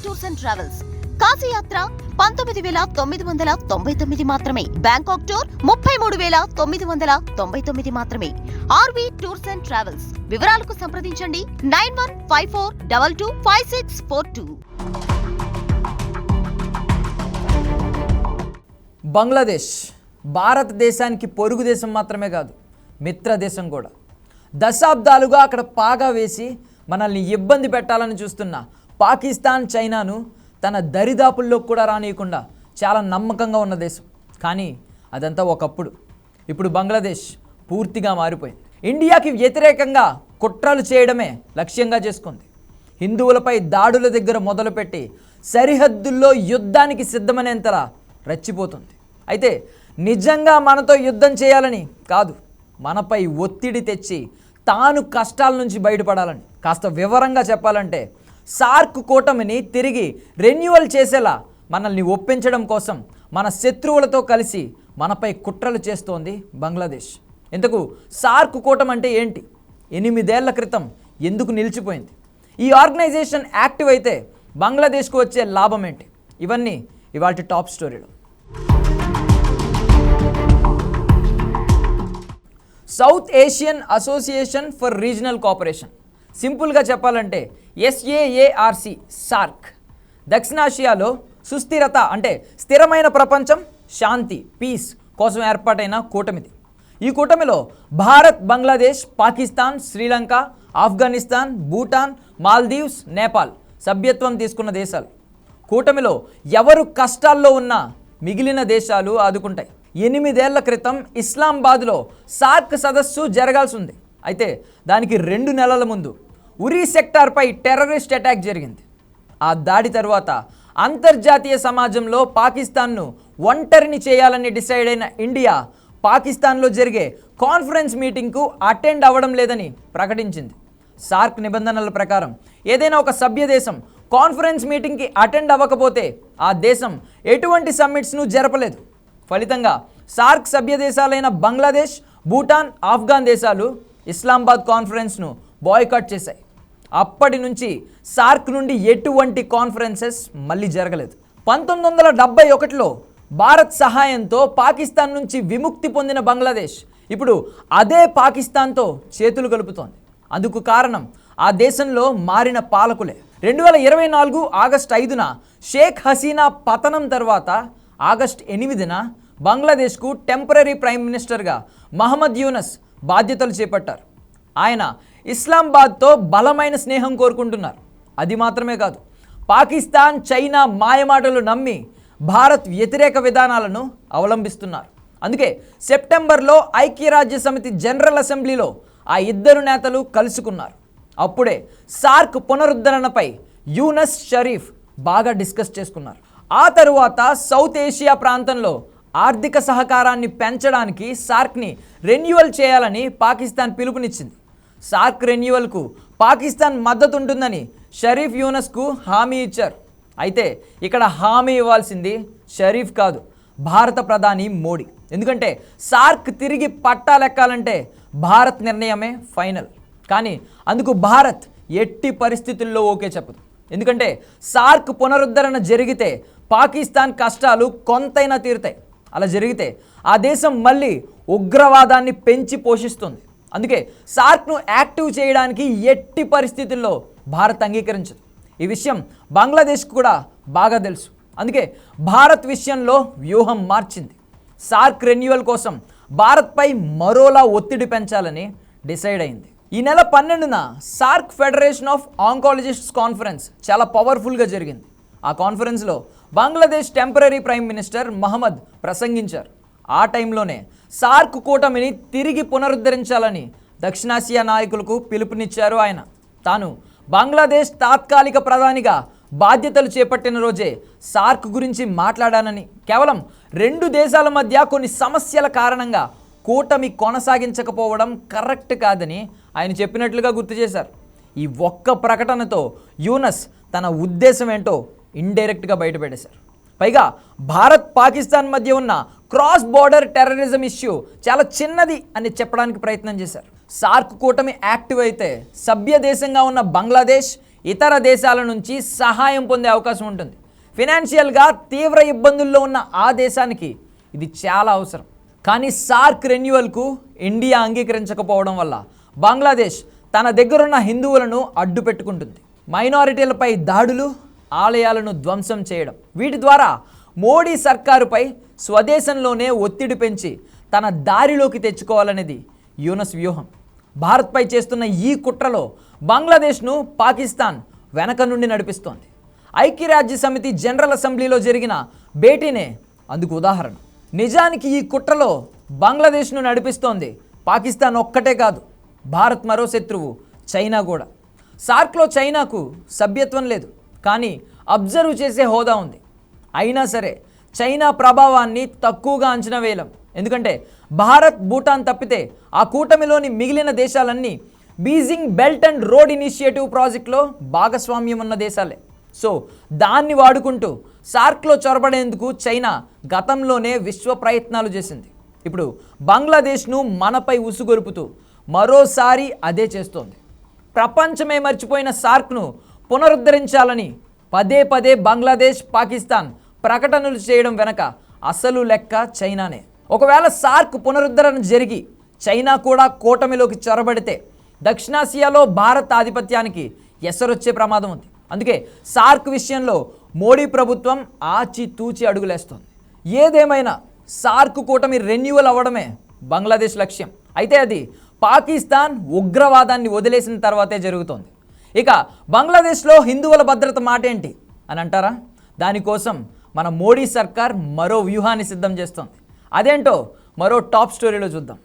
Tours and travels. కాశీయాత్ర 19,999 మాత్రమే. Bangkok tour 33,999 మాత్రమే. RV tours and travels. వివరాలకు సంప్రదించండి 9154225642. బంగ్లాదేశ్ భారతదేశానికి పొరుగు దేశం మాత్రమే కాదు, మిత్ర దేశం కూడా. దశాబ్దాలుగా అక్కడ పాగా వేసి మనల్ని ఇబ్బంది పెట్టాలని చూస్తున్న పాకిస్తాన్, చైనాను తన దరిదాపుల్లో కూడా రానియకుండా చాలా నమ్మకంగా ఉన్న దేశం. కానీ అదంతా ఒకప్పుడు. ఇప్పుడు బంగ్లాదేశ్ పూర్తిగా మారిపోయింది. ఇండియాకి వ్యతిరేకంగా కుట్రలు చేయడమే లక్ష్యంగా చేసుకుంది. హిందువులపై దాడుల దగ్గర మొదలుపెట్టి సరిహద్దుల్లో యుద్ధానికి సిద్ధమనేంతలా రెచ్చిపోతుంది. అయితే నిజంగా మనతో యుద్ధం చేయాలని కాదు, మనపై ఒత్తిడి తెచ్చి తాను కష్టాల నుంచి బయటపడాలని. కాస్త వివరంగా చెప్పాలంటే సార్క్ కూటమిని తిరిగి రెన్యువల్ చేసేలా మనల్ని ఒప్పించడం కోసం మన శత్రువులతో కలిసి మనపై కుట్రలు చేస్తోంది బంగ్లాదేశ్. ఇంతకు సార్క్ కూటమి అంటే ఏంటి? 8 ఏళ్ల క్రితం ఎందుకు నిలిచిపోయింది? ఈ ఆర్గనైజేషన్ యాక్టివ్ అయితే బంగ్లాదేశ్కు వచ్చే లాభం ఏంటి? ఇవన్నీ ఇవాల్టి టాప్ స్టోరీలో. South Asian association for regional cooperation, సింపుల్గా చెప్పాలంటే SAARC, సార్క్. దక్షిణాసియాలో సుస్థిరత అంటే స్థిరమైన ప్రపంచం, శాంతి, పీస్ కోసం ఏర్పాటైన కూటమిది. ఈ కూటమిలో భారత్, బంగ్లాదేశ్, పాకిస్తాన్, శ్రీలంక, ఆఫ్ఘనిస్తాన్, భూటాన్, మాల్దీవ్స్, నేపాల్ సభ్యత్వం తీసుకున్న దేశాలు. కూటమిలో ఎవరు కష్టాల్లో ఉన్నా మిగిలిన దేశాలు ఆదుకుంటాయి. 8 ఏళ్ల క్రితం ఇస్లామాబాద్లో సార్క్ సదస్సు జరగాల్సి ఉంది. అయితే దానికి 2 నెలల ముందు ఉరీ సెక్టార్పై టెర్రరిస్ట్ అటాక్ జరిగింది. ఆ దాడి తర్వాత అంతర్జాతీయ సమాజంలో పాకిస్తాన్ను ఒంటరిని చేయాలని డిసైడ్ అయిన ఇండియా పాకిస్తాన్లో జరిగే కాన్ఫరెన్స్ మీటింగ్కు అటెండ్ అవ్వడం లేదని ప్రకటించింది. సార్క్ నిబంధనల ప్రకారం ఏదైనా ఒక సభ్య దేశం కాన్ఫరెన్స్ మీటింగ్కి అటెండ్ అవ్వకపోతే ఆ దేశం ఎటువంటి సమ్మిట్స్ను జరపలేదు. ఫలితంగా సార్క్ సభ్య దేశాలైన బంగ్లాదేశ్, భూటాన్, ఆఫ్ఘన్ దేశాలు ఇస్లామాబాద్ కాన్ఫరెన్స్ను బాయ్కాట్ చేశాయి. అప్పటి నుంచి సార్క్ నుండి ఎటువంటి కాన్ఫరెన్సెస్ మళ్ళీ జరగలేదు. 1971లో భారత్ సహాయంతో పాకిస్తాన్ నుంచి విముక్తి పొందిన బంగ్లాదేశ్ ఇప్పుడు అదే పాకిస్తాన్తో చేతులు కలుపుతోంది. అందుకు కారణం ఆ దేశంలో మారిన పాలకులే. 2024 ఆగస్టు 5న షేక్ హసీనా పతనం తర్వాత ఆగస్టు 8న బంగ్లాదేశ్కు టెంపరరీ ప్రైమ్ మినిస్టర్గా మహమ్మద్ యూనస్ బాధ్యతలు చేపట్టారు. ఆయన ఇస్లామాబాద్తో బలమైన స్నేహం కోరుకుంటున్నారు. అది మాత్రమే కాదు, పాకిస్తాన్, చైనా మాయమాటలు నమ్మి భారత్ వ్యతిరేక విధానాలను అవలంబిస్తున్నారు. అందుకే సెప్టెంబర్లో ఐక్యరాజ్య సమితి జనరల్ అసెంబ్లీలో ఆ ఇద్దరు నేతలు కలుసుకున్నారు. అప్పుడే సార్క్ పునరుద్ధరణపై యూనస్, షరీఫ్ బాగా డిస్కస్ చేసుకున్నారు. ఆ తరువాత సౌత్ ఏషియా ప్రాంతంలో ఆర్థిక సహకారాన్ని పెంచడానికి సార్క్ని రెన్యువల్ చేయాలని పాకిస్తాన్ పిలుపునిచ్చింది. సార్క్ రెన్యువల్కు పాకిస్తాన్ మద్దతు ఉంటుందని షరీఫ్ యూనస్కు హామీ ఇచ్చారు. అయితే ఇక్కడ హామీ ఇవ్వాల్సింది షరీఫ్ కాదు, భారత ప్రధాని మోడీ. ఎందుకంటే సార్క్ తిరిగి పట్టాలెక్కాలంటే భారత్ నిర్ణయమే ఫైనల్. కానీ అందుకు భారత్ ఎట్టి పరిస్థితుల్లో ఓకే చెప్పదు. ఎందుకంటే సార్క్ పునరుద్ధరణ జరిగితే పాకిస్తాన్ కష్టాలు కొంతైనా తీరుతాయి. అలా జరిగితే ఆ దేశం మళ్ళీ ఉగ్రవాదాన్ని పెంచి పోషిస్తుంది. అందుకే సార్క్ను యాక్టివ్ చేయడానికి ఎట్టి పరిస్థితుల్లో భారత్ అంగీకరించదు. ఈ విషయం బంగ్లాదేశ్కు కూడా బాగా తెలుసు. అందుకే భారత్ విషయంలో వ్యూహం మార్చింది. సార్క్ రెన్యువల్ కోసం భారత్పై మరోలా ఒత్తిడి పెంచాలని డిసైడ్ అయింది. ఈ నెల 12న SAARC federation of oncologists conference చాలా పవర్ఫుల్గా జరిగింది. ఆ కాన్ఫరెన్స్లో Bangladesh temporary prime minister Muhammad ప్రసంగించారు. ఆ టైంలోనే సార్క్ కూటమిని తిరిగి పునరుద్ధరించాలని దక్షిణాసియా నాయకులకు పిలుపునిచ్చారు ఆయన. తాను బంగ్లాదేశ్ తాత్కాలిక ప్రధానిగా బాధ్యతలు చేపట్టిన రోజే సార్క్ గురించి మాట్లాడానని, కేవలం 2 దేశాల మధ్య కొన్ని సమస్యల కారణంగా కూటమి కొనసాగించకపోవడం కరెక్ట్ కాదని ఆయన చెప్పినట్లుగా గుర్తు చేశారు. ఈ ఒక్క ప్రకటనతో యూనస్ తన ఉద్దేశం ఏంటో ఇండైరెక్ట్గా బయటపెట్టేశారు. పైగా భారత్, పాకిస్తాన్ మధ్య ఉన్న క్రాస్ బోర్డర్ టెర్రరిజం ఇష్యూ చాలా చిన్నది అని చెప్పడానికి ప్రయత్నం చేశారు. సార్క్ కూటమి యాక్టివ్ అయితే సభ్య దేశంగా ఉన్న బంగ్లాదేశ్, ఇతర దేశాల నుంచి సహాయం పొందే అవకాశం ఉంటుంది. ఫినాన్షియల్గా తీవ్ర ఇబ్బందుల్లో ఉన్న ఆ దేశానికి ఇది చాలా అవసరం. కానీ సార్క్ రెన్యువల్కు ఇండియా అంగీకరించకపోవడం వల్ల బంగ్లాదేశ్ తన దగ్గరున్న హిందువులను అడ్డు పెట్టుకుంటుంది. మైనారిటీలపై దాడులు, ఆలయాలను ధ్వంసం చేయడం, వీటి ద్వారా మోడీ సర్కారుపై స్వదేశంలోనే ఒత్తిడి పెంచి తన దారిలోకి తెచ్చుకోవాలనేది యూనస్ వ్యూహం. భారత్పై చేస్తున్న ఈ కుట్రలో బంగ్లాదేశ్ను పాకిస్తాన్ వెనక నుండి నడిపిస్తోంది. ఐక్యరాజ్య సమితి జనరల్ అసెంబ్లీలో జరిగిన భేటీనే అందుకు ఉదాహరణ. నిజానికి ఈ కుట్రలో బంగ్లాదేశ్ను నడిపిస్తోంది పాకిస్తాన్ ఒక్కటే కాదు, భారత్ మరో శత్రువు చైనా కూడా. సార్క్లో చైనాకు సభ్యత్వం లేదు, కానీ అబ్జర్వ్ చేసే హోదా ఉంది. అయినా సరే చైనా ప్రభావాన్ని తక్కువగా అంచనా వేయలేం. ఎందుకంటే భారత్, భూటాన్ తప్పితే ఆ కూటమిలోని మిగిలిన దేశాలన్నీ Beijing belt and road initiative ప్రాజెక్టులో భాగస్వామ్యం ఉన్న దేశాలే. సో దాన్ని వాడుకుంటూ సార్క్లో చొరబడేందుకు చైనా గతంలోనే విశ్వ ప్రయత్నాలు చేసింది. ఇప్పుడు బంగ్లాదేశ్ను మనపై ఉసుగొరుపుతూ మరోసారి అదే చేస్తోంది. ప్రపంచమే మర్చిపోయిన సార్క్ను పునరుద్ధరించాలని పదే పదే బంగ్లాదేశ్, పాకిస్తాన్ ప్రకటనలు చేయడం వెనక అసలు లెక్క చైనానే. ఒకవేళ సార్క్ పునరుద్ధరణ జరిగి చైనా కూడా కూటమిలోకి చొరబడితే దక్షిణాసియాలో భారత్ ఆధిపత్యానికి ఎసరొచ్చే ప్రమాదం ఉంది. అందుకే సార్క్ విషయంలో మోడీ ప్రభుత్వం ఆచితూచి అడుగులేస్తోంది. ఏదేమైనా సార్క్ కూటమి రెన్యువల్ అవ్వడమే బంగ్లాదేశ్ లక్ష్యం. అయితే అది పాకిస్తాన్ ఉగ్రవాదాన్ని వదిలేసిన తర్వాతే జరుగుతోంది. ఇక బంగ్లాదేశ్లో హిందువుల భద్రత మాట ఏంటి అని అంటారా? దానికోసం మన మోడీ సర్కార్ మరో వ్యూహాన్ని సిద్ధం చేస్తోంది. అదేంటో మరో టాప్ స్టోరీలో చూద్దాం.